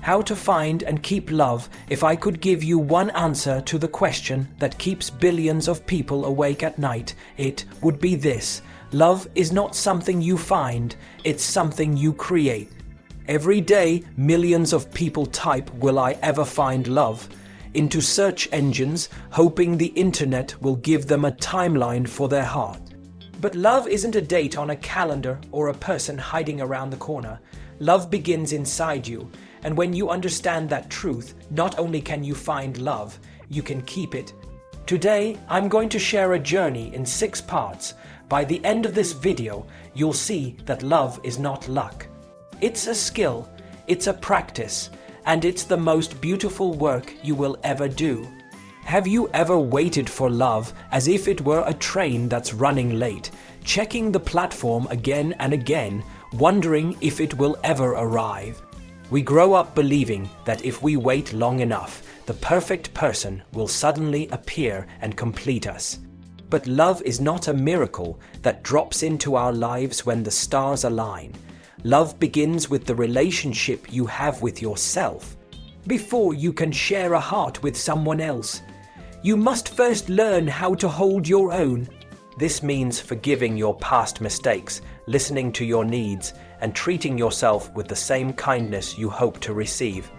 How to find and keep love. If I could give you one answer to the question that keeps billions of people awake at night, it would be this. Love is not something you find, it's something you create. Every day, millions of people type, "Will I ever find love?" into search engines, hoping the internet will give them a timeline for their heart. But love isn't a date on a calendar or a person hiding around the corner. Love begins inside you, and when you understand that truth, not only can you find love, you can keep it. Today, I'm going to share a journey in 6 parts. By the end of this video, you'll see that love is not luck. It's a skill, it's a practice, and it's the most beautiful work you will ever do. Have you ever waited for love as if it were a train that's running late, checking the platform again and again, wondering if it will ever arrive? We grow up believing that if we wait long enough, the perfect person will suddenly appear and complete us. But love is not a miracle that drops into our lives when the stars align. Love begins with the relationship you have with yourself. Before you can share a heart with someone else, you must first learn how to hold your own. This means forgiving your past mistakes, listening to your needs, and treating yourself with the same kindness you hope to receive.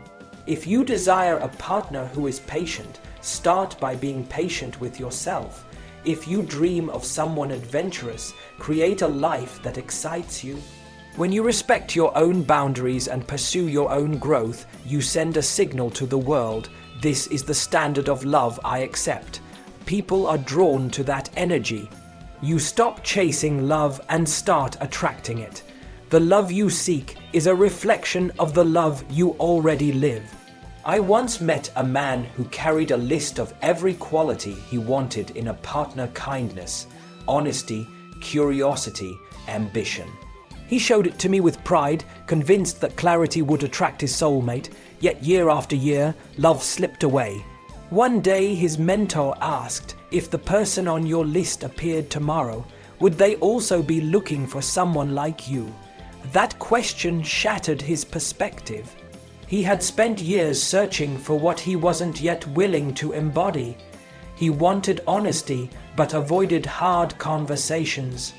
If you desire a partner who is patient, start by being patient with yourself. If you dream of someone adventurous, create a life that excites you. When you respect your own boundaries and pursue your own growth, you send a signal to the world. This is the standard of love I accept. People are drawn to that energy. You stop chasing love and start attracting it. The love you seek is a reflection of the love you already live. I once met a man who carried a list of every quality he wanted in a partner: kindness, honesty, curiosity, ambition. He showed it to me with pride, convinced that clarity would attract his soulmate, yet year after year, love slipped away. One day his mentor asked, if the person on your list appeared tomorrow, would they also be looking for someone like you? That question shattered his perspective. He had spent years searching for what he wasn't yet willing to embody. He wanted honesty, but avoided hard conversations.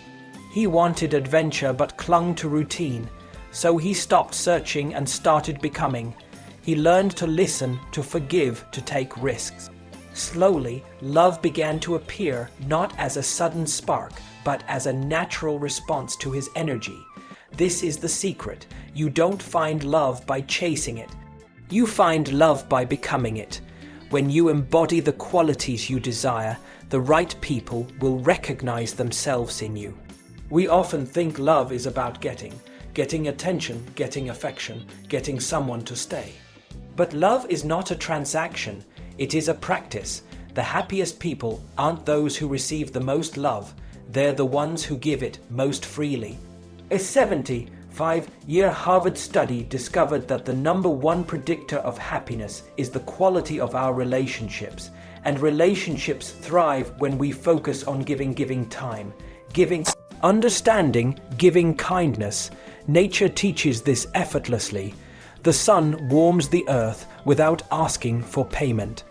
He wanted adventure, but clung to routine. So he stopped searching and started becoming. He learned to listen, to forgive, to take risks. Slowly, love began to appear, not as a sudden spark, but as a natural response to his energy. This is the secret. You don't find love by chasing it. You find love by becoming it. When you embody the qualities you desire, the right people will recognize themselves in you. We often think love is about getting attention, getting affection, getting someone to stay. But love is not a transaction. It is a practice. The happiest people aren't those who receive the most love. They're the ones who give it most freely. A 75-year Harvard study discovered that the #1 predictor of happiness is the quality of our relationships, and relationships thrive when we focus on giving time, giving understanding, giving kindness. Nature teaches this effortlessly. The sun warms the earth without asking for payment.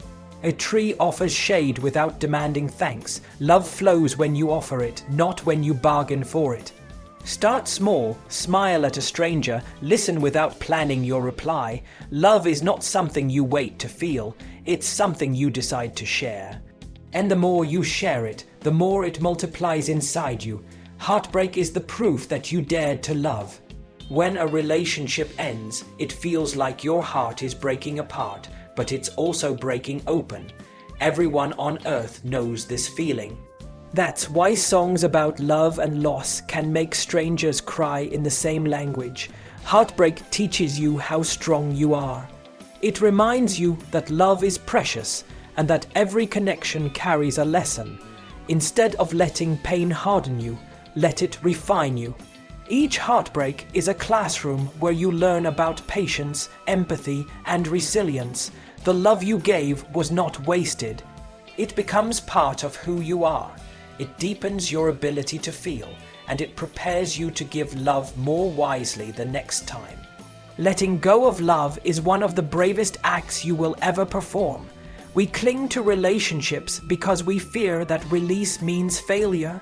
A tree offers shade without demanding thanks. Love flows when you offer it, not when you bargain for it. Start small, smile at a stranger, listen without planning your reply. Love is not something you wait to feel, it's something you decide to share. And the more you share it, the more it multiplies inside you. Heartbreak is the proof that you dared to love. When a relationship ends, it feels like your heart is breaking apart, but it's also breaking open. Everyone on earth knows this feeling. That's why songs about love and loss can make strangers cry in the same language. Heartbreak teaches you how strong you are. It reminds you that love is precious and that every connection carries a lesson. Instead of letting pain harden you, let it refine you. Each heartbreak is a classroom where you learn about patience, empathy, and resilience. The love you gave was not wasted. It becomes part of who you are. It deepens your ability to feel, and it prepares you to give love more wisely the next time. Letting go of love is one of the bravest acts you will ever perform. We cling to relationships because we fear that release means failure.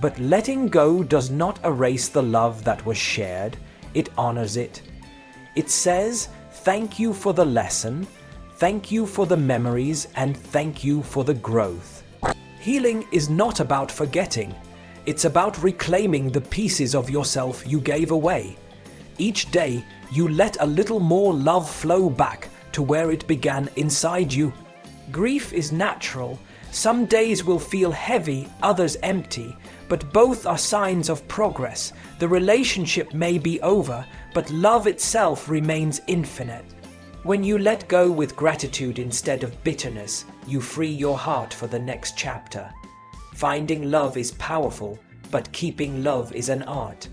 But letting go does not erase the love that was shared. It honors it. It says, thank you for the lesson, thank you for the memories, and thank you for the growth. Healing is not about forgetting. It's about reclaiming the pieces of yourself you gave away. Each day, you let a little more love flow back to where it began inside you. Grief is natural. Some days will feel heavy, others empty, but both are signs of progress. The relationship may be over, but love itself remains infinite. When you let go with gratitude instead of bitterness, you free your heart for the next chapter. Finding love is powerful, but keeping love is an art.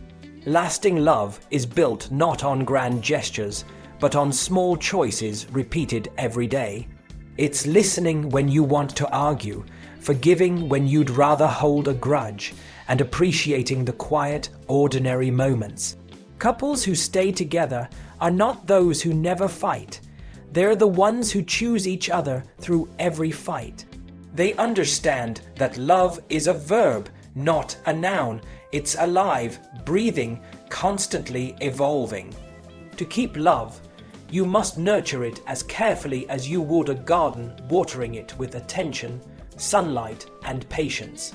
Lasting love is built not on grand gestures, but on small choices repeated every day. It's listening when you want to argue, forgiving when you'd rather hold a grudge, and appreciating the quiet, ordinary moments. Couples who stay together are not those who never fight. They're the ones who choose each other through every fight. They understand that love is a verb, not a noun. It's alive, breathing, constantly evolving. To keep love, you must nurture it as carefully as you would a garden, watering it with attention, sunlight, and patience.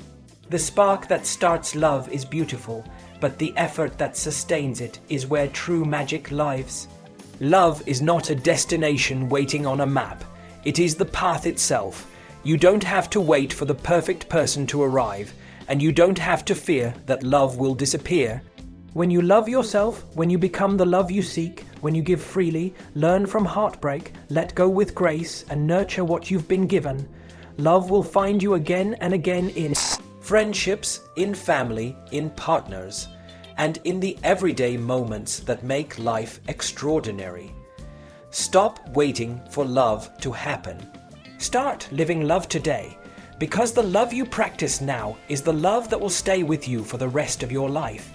The spark that starts love is beautiful, but the effort that sustains it is where true magic lives. Love is not a destination waiting on a map. It is the path itself. You don't have to wait for the perfect person to arrive, and you don't have to fear that love will disappear. When you love yourself, when you become the love you seek, when you give freely, learn from heartbreak, let go with grace, and nurture what you've been given, love will find you again and again in friendships, in family, in partners, and in the everyday moments that make life extraordinary. Stop waiting for love to happen. Start living love today, because the love you practice now is the love that will stay with you for the rest of your life.